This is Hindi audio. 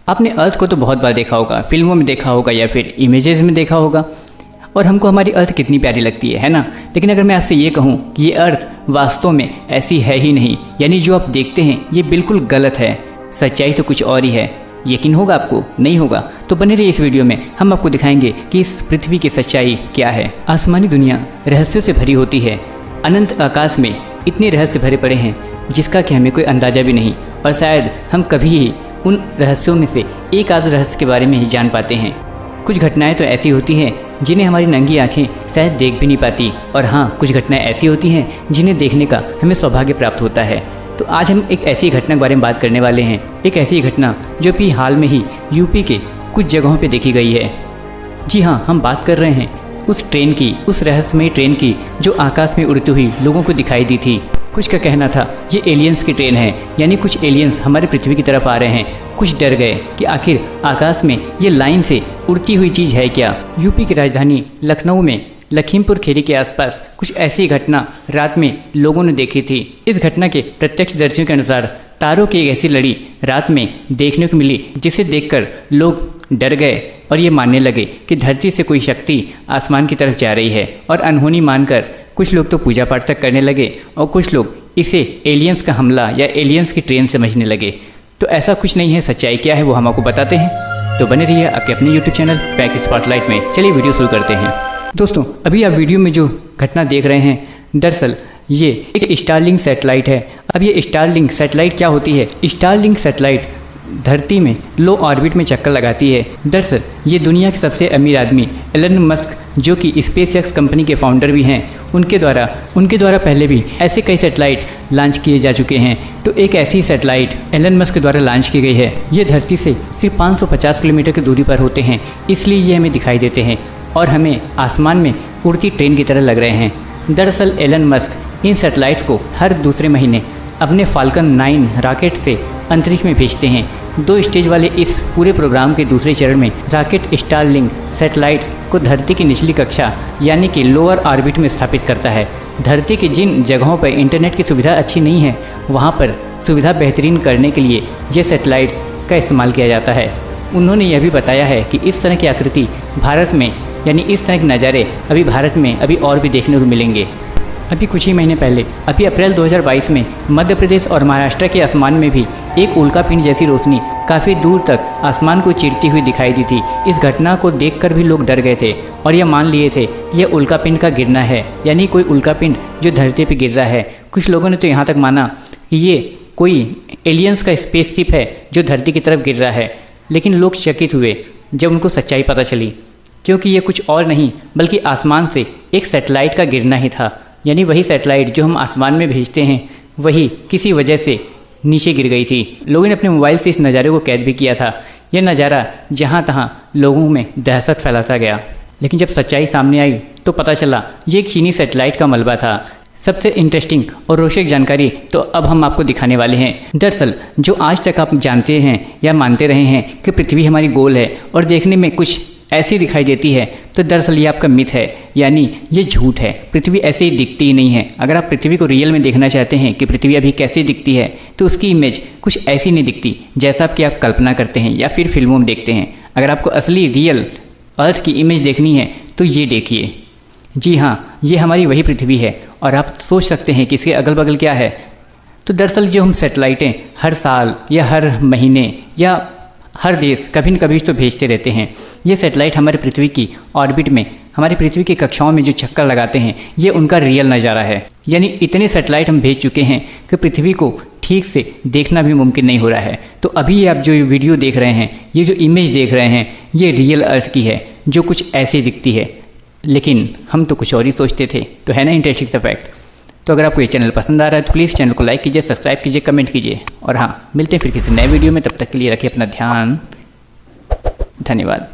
आपने अर्थ को तो बहुत बार देखा होगा, फिल्मों में देखा होगा या फिर इमेजेस में देखा होगा, और हमको हमारी अर्थ कितनी प्यारी लगती है ना। लेकिन अगर मैं आपसे ये कहूँ कि ये अर्थ वास्तव में ऐसी है ही नहीं, यानी जो आप देखते हैं ये बिल्कुल गलत है, सच्चाई तो कुछ और ही है, यकीन होगा आपको? नहीं होगा तो बने रहिए इस वीडियो में, हम आपको दिखाएंगे कि इस पृथ्वी की सच्चाई क्या है। आसमानी दुनिया रहस्यों से भरी होती है, अनंत आकाश में इतने रहस्य भरे पड़े हैं जिसका कि हमें कोई अंदाज़ा भी नहीं, और शायद हम कभी ही उन रहस्यों में से एक आध रहस्य के बारे में ही जान पाते हैं। कुछ घटनाएं तो ऐसी होती हैं जिन्हें हमारी नंगी आंखें शायद देख भी नहीं पाती, और हाँ, कुछ घटनाएं ऐसी होती हैं जिन्हें देखने का हमें सौभाग्य प्राप्त होता है। तो आज हम एक ऐसी घटना के बारे में बात करने वाले हैं, एक ऐसी घटना जो अभी हाल में ही यूपी के कुछ जगहों पे देखी गई है। जी हाँ, हम बात कर रहे हैं उस ट्रेन की, उस रहस्यमयी ट्रेन की जो आकाश में उड़ती हुई लोगों को दिखाई दी थी। कुछ का कहना था ये एलियंस की ट्रेन है, यानी कुछ एलियंस हमारे पृथ्वी की तरफ आ रहे हैं। कुछ डर गए कि आखिर आकाश में ये लाइन से उड़ती हुई चीज़ है क्या। यूपी की राजधानी लखनऊ में लखीमपुर खीरी के आसपास कुछ ऐसी घटना रात में लोगों ने देखी थी। इस घटना के प्रत्यक्षदर्शियों के अनुसार तारों की एक ऐसी लड़ी रात में देखने को मिली जिसे देखकर लोग डर गए और ये मानने लगे कि धरती से कोई शक्ति आसमान की तरफ जा रही है, और अनहोनी मानकर कुछ लोग तो पूजा पाठ तक करने लगे और कुछ लोग इसे एलियंस का हमला या एलियंस की ट्रेन समझने लगे। तो ऐसा कुछ नहीं है, सच्चाई क्या है वो हम आपको बताते हैं। तो बने रहिए आपके अपने YouTube चैनल पैक स्पॉटलाइट में। चलिए वीडियो शुरू करते हैं। दोस्तों, अभी आप वीडियो में जो घटना देख रहे हैं, दरअसल ये एक स्टारलिंक सैटेलाइट है। अब ये स्टारलिंक सैटेलाइट क्या होती है? स्टारलिंक सैटेलाइट धरती में लो ऑर्बिट में चक्कर लगाती है। दरअसल ये दुनिया के सबसे अमीर आदमी एलन मस्क, जो कि स्पेसएक्स कंपनी के फाउंडर भी हैं, उनके द्वारा पहले भी ऐसे कई सैटेलाइट लॉन्च किए जा चुके हैं। तो एक ऐसी सैटेलाइट एलन मस्क के द्वारा लॉन्च की गई है। ये धरती से सिर्फ 550 किलोमीटर की दूरी पर होते हैं, इसलिए ये हमें दिखाई देते हैं और हमें आसमान में उड़ती ट्रेन की तरह लग रहे हैं। दरअसल एलन मस्क इन सैटेलाइट्स को हर दूसरे महीने अपने फाल्कन 9 रॉकेट से अंतरिक्ष में भेजते हैं। 2 स्टेज वाले इस पूरे प्रोग्राम के दूसरे चरण में रॉकेट स्टारलिंक सैटेलाइट्स को धरती की निचली कक्षा यानी कि लोअर ऑर्बिट में स्थापित करता है। धरती की जिन जगहों पर इंटरनेट की सुविधा अच्छी नहीं है, वहाँ पर सुविधा बेहतरीन करने के लिए ये सैटेलाइट्स का इस्तेमाल किया जाता है। उन्होंने यह भी बताया है कि इस तरह की आकृति भारत में, यानी इस तरह के नज़ारे अभी भारत में अभी और भी देखने को मिलेंगे। अभी कुछ ही महीने पहले, अभी अप्रैल 2022 में मध्य प्रदेश और महाराष्ट्र के आसमान में भी एक उल्कापिंड जैसी रोशनी काफ़ी दूर तक आसमान को चीरती हुई दिखाई दी थी। इस घटना को देखकर भी लोग डर गए थे और यह मान लिए थे कि यह उल्कापिंड का गिरना है, यानी कोई उल्कापिंड जो धरती पर गिर रहा है। कुछ लोगों ने तो यहाँ तक माना कि ये कोई एलियंस का स्पेसशिप है जो धरती की तरफ गिर रहा है। लेकिन लोग चकित हुए जब उनको सच्चाई पता चली, क्योंकि ये कुछ और नहीं बल्कि आसमान से एक सैटेलाइट का गिरना ही था। यानी वही सैटेलाइट जो हम आसमान में भेजते हैं, वही किसी वजह से नीचे गिर गई थी। लोगों ने अपने मोबाइल से इस नज़ारे को कैद भी किया था। यह नज़ारा जहाँ तहाँ लोगों में दहशत फैलाता गया, लेकिन जब सच्चाई सामने आई तो पता चला ये एक चीनी सैटेलाइट का मलबा था। सबसे इंटरेस्टिंग और रोचक जानकारी तो अब हम आपको दिखाने वाले हैं। दरअसल जो आज तक आप जानते हैं या मानते रहे हैं कि पृथ्वी हमारी गोल है और देखने में कुछ ऐसी दिखाई देती है, तो दरअसल ये आपका मिथ है, यानी ये झूठ है। पृथ्वी ऐसे ही दिखती ही नहीं है। अगर आप पृथ्वी को रियल में देखना चाहते हैं कि पृथ्वी अभी कैसे दिखती है, तो उसकी इमेज कुछ ऐसी नहीं दिखती जैसा कि आप कल्पना करते हैं या फिर फिल्मों में देखते हैं। अगर आपको असली रियल अर्थ की इमेज देखनी है तो ये देखिए। जी हाँ, ये हमारी वही पृथ्वी है। और आप सोच सकते हैं कि इसके अगल बगल क्या है। तो दरअसल जो हम सैटेलाइटें हर साल या हर महीने या हर देश कभी न कभी तो भेजते रहते हैं, ये सैटेलाइट हमारे पृथ्वी की ऑर्बिट में, हमारी पृथ्वी की कक्षाओं में जो चक्कर लगाते हैं, ये उनका रियल नज़ारा है। यानी इतने सैटेलाइट हम भेज चुके हैं कि पृथ्वी को ठीक से देखना भी मुमकिन नहीं हो रहा है। तो अभी ये आप जो वीडियो देख रहे हैं, ये जो इमेज देख रहे हैं, ये रियल अर्थ की है जो कुछ ऐसी दिखती है, लेकिन हम तो कुछ और ही सोचते थे। तो है ना इंटरेस्टिंग सा फैक्ट। तो अगर आपको ये चैनल पसंद आ रहा है तो प्लीज़ चैनल को लाइक कीजिए, सब्सक्राइब कीजिए, कमेंट कीजिए। और हाँ, मिलते हैं फिर किसी नए वीडियो में, तब तक के लिए रखिए अपना ध्यान। धन्यवाद।